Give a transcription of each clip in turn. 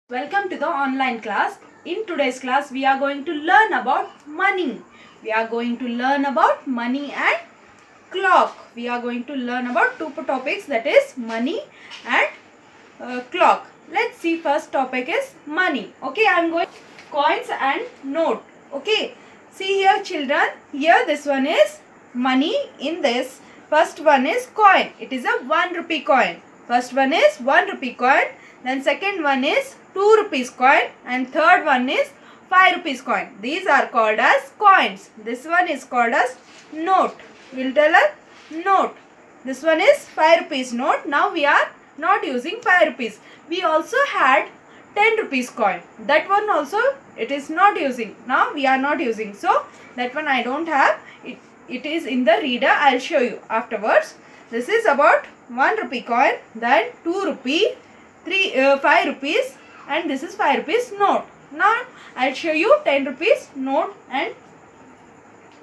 Welcome to the online class. In today's class, we are going to learn about money. We are going to learn about money and clock. We are going to learn about two topics, that is money and clock. Let's see, first topic is money. Okay, I am going coins and note. Okay, see here children, here this one is money. In this, first one is coin. It is a 1 rupee coin. First one is 1 rupee coin. Then second one is 2 rupees coin and third one is 5 rupees coin. These are called as coins. This one is called as note. We'll tell a note. This one is 5 rupees note. Now we are not using 5 rupees. We also had 10 rupees coin. That one also it is not using. Now we are not using. So that one I don't have. It is in the reader. I'll show you afterwards. This is about 1 rupee coin. Then 2 rupee. 5 rupees and this is 5 rupees note. Now I'll show you 10 rupees note and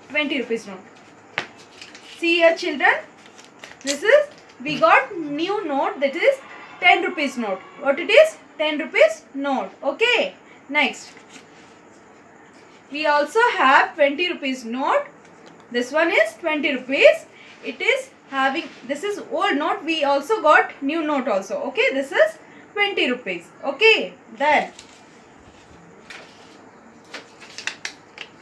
20 rupees note. See here children, this is, we got new note, that is 10 rupees note. What it is? 10 rupees note. Okay, next we also have 20 rupees note. This one is 20 rupees. It is having, this is old note. We also got new note also. Okay, this is 20 rupees. Okay, then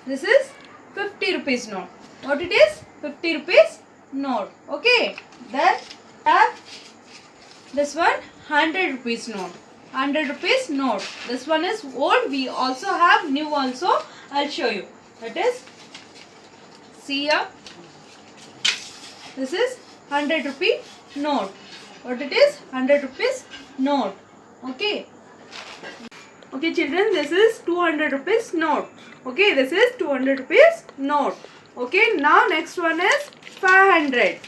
this is 50 rupees note. What it is? 50 rupees note. Okay, then have this one 100 rupees note. 100 rupees note. This one is old. We also have new also. I'll show you. That is, see here. This is 100 rupee note. What it is? 100 rupees note. Okay. Okay children, this is 200 rupees note. Okay, this is 200 rupees note. Okay, now next one is 500.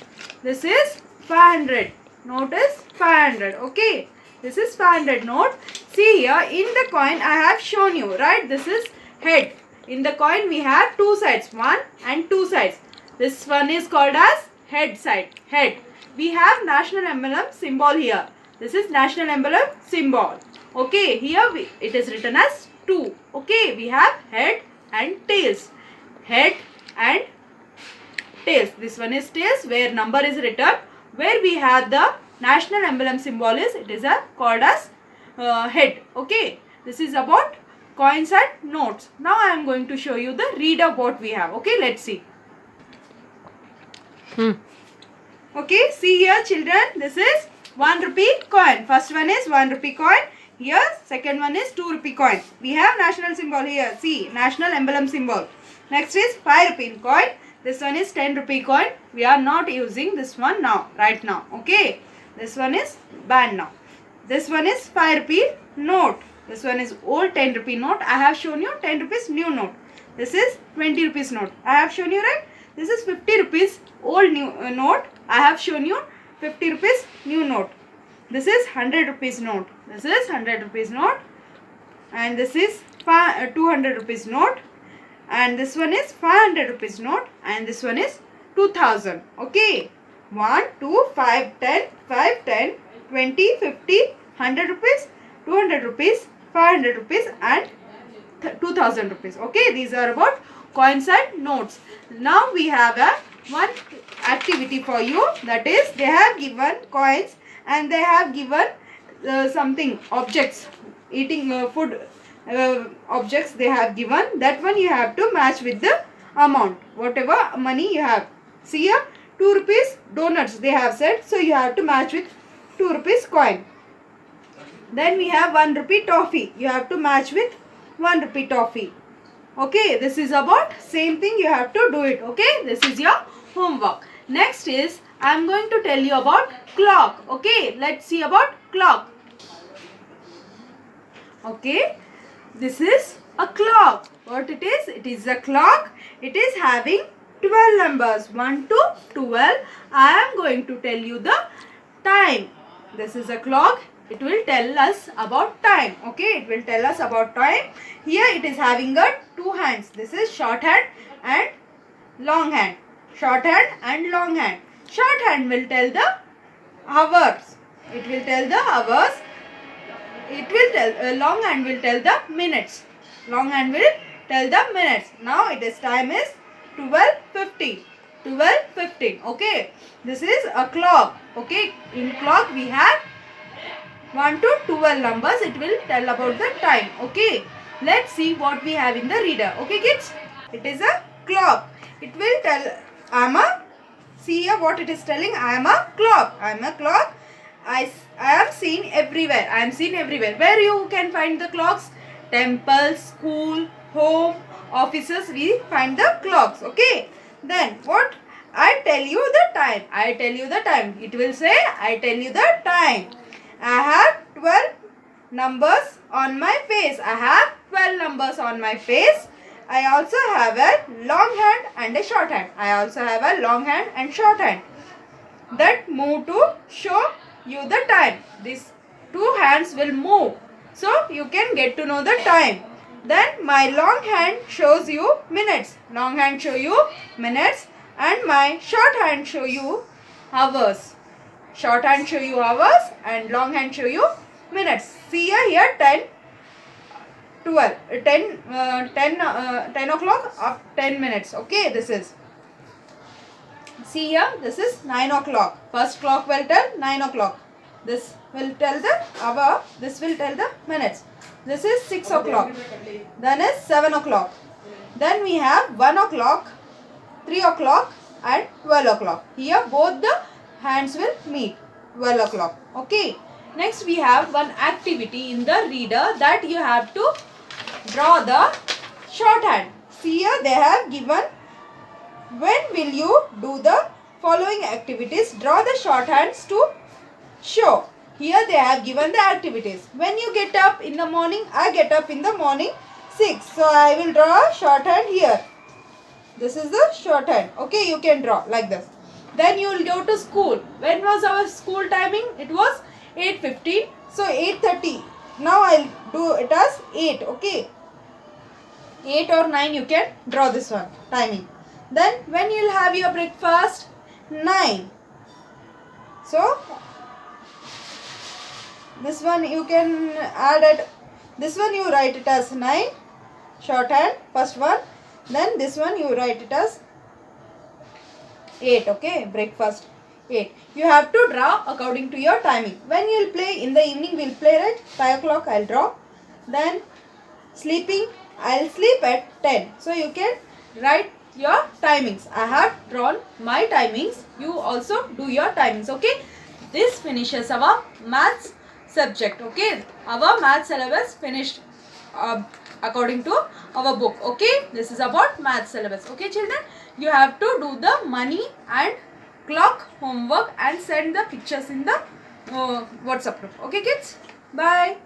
This is 500. Note is 500. Okay, this is 500 note. See here, in the coin I have shown you, right? This is head. In the coin we have two sides, one and two sides. This one is called as head side, head. We have national emblem symbol here. This is national emblem symbol. Okay, here it is written as 2. Okay, we have head and tails. Head and tails. This one is tails where number is written. Where we have the national emblem symbol is, it is called as head. Okay, this is about coins and notes. Now I am going to show you the reader what we have. Okay, let's see. Okay, see here children, this is 1 rupee coin. First one is 1 rupee coin. Here, second one is 2 rupee coin. We have national symbol here. See, national emblem symbol. Next is 5 rupee coin. This one is 10 rupee coin. We are not using this one now, right now. Okay, this one is banned now. This one is 5 rupee note. This one is old 10 rupee note. I have shown you 10 rupees new note. This is 20 rupees note. I have shown you, right? This is 50 rupees old new note. I have shown you 50 rupees new note. This is 100 rupees note. This is 100 rupees note. And this is 200 rupees note. And this one is 500 rupees note. And this one is 2000. Okay. 1, 2, 5, 10, 5, 10, 20, 50, 100 rupees, 200 rupees, 500 rupees and 2000 rupees. Okay. These are about coins and notes. Now we have one activity for you, that is they have given coins and they have given something objects, eating food objects they have given. That one you have to match with the amount, whatever money you have. See here, 2 rupees donuts they have said, so you have to match with 2 rupees coin. Then we have 1 rupee toffee, you have to match with 1 rupee toffee. Okay, this is about same thing, you have to do it. Okay, this is your homework. Next is, I am going to tell you about clock. Okay, let's see about clock. Okay, this is a clock. What it is? It is a clock. It is having 12 numbers, 1 to 12. I am going to tell you the time. This is a clock. It will tell us about time. Okay, it will tell us about time. Here it is having two hands. This is short hand and long hand. Short hand and long hand. Short hand will tell the hours. It will tell the hours. it will tell, long hand will tell the minutes. Long hand will tell the minutes. Now it is time is 12:15. 12:15. Okay. This is a clock. Okay. In clock we have 1 to 12 numbers. It will tell about the time. Okay. Let's see what we have in the reader. Okay kids. It is a clock. It will tell, see here what it is telling. I am a clock. I am a clock. I am seen everywhere. I am seen everywhere. Where you can find the clocks? Temples, school, home, offices. We find the clocks. Okay. Then what? I tell you the time. I tell you the time. It will say I tell you the time. I have 12 numbers on my face. I have 12 numbers on my face. I also have a long hand and a short hand. I also have a long hand and short hand that move to show you the time. These two hands will move, so you can get to know the time. Then my long hand shows you minutes. Long hand show you minutes, and my short hand show you hours. Short hand show you hours and long hand show you minutes. See here 10, 12, 10 o'clock up 10 minutes. Okay, this is. See here, this is 9 o'clock. First clock will tell 9 o'clock. This will tell the hour. This will tell the minutes. This is 6 o'clock. Then is 7 o'clock. Then we have 1 o'clock, 3 o'clock and 12 o'clock. Here both the hands will meet. 12 o'clock. Okay. Next we have one activity in the reader that you have to draw the shorthand. See here they have given, when will you do the following activities? Draw the shorthands to show. Here they have given the activities. When you get up in the morning, I get up in the morning 6. So I will draw a shorthand here. This is the shorthand. Okay, you can draw like this. Then you will go to school. When was our school timing? It was 8:15. So 8:30. Now I'll do it as 8. Okay. 8 or 9 you can draw this one timing. Then when you'll have your breakfast? 9. So this one you can add it. This one you write it as 9. Shorthand. First one. Then this one you write it as 8. Okay. Breakfast. 8. You have to draw according to your timing. When you will play in the evening, we will play at 5 o'clock. I will draw. Then sleeping, I will sleep at 10. So you can write your timings. I have drawn my timings. You also do your timings. Okay. This finishes our maths subject. Okay. Our maths syllabus finished according to our book. Okay. This is about maths syllabus. Okay children. You have to do the money and clock homework and send the pictures in the WhatsApp group. Okay kids. Bye.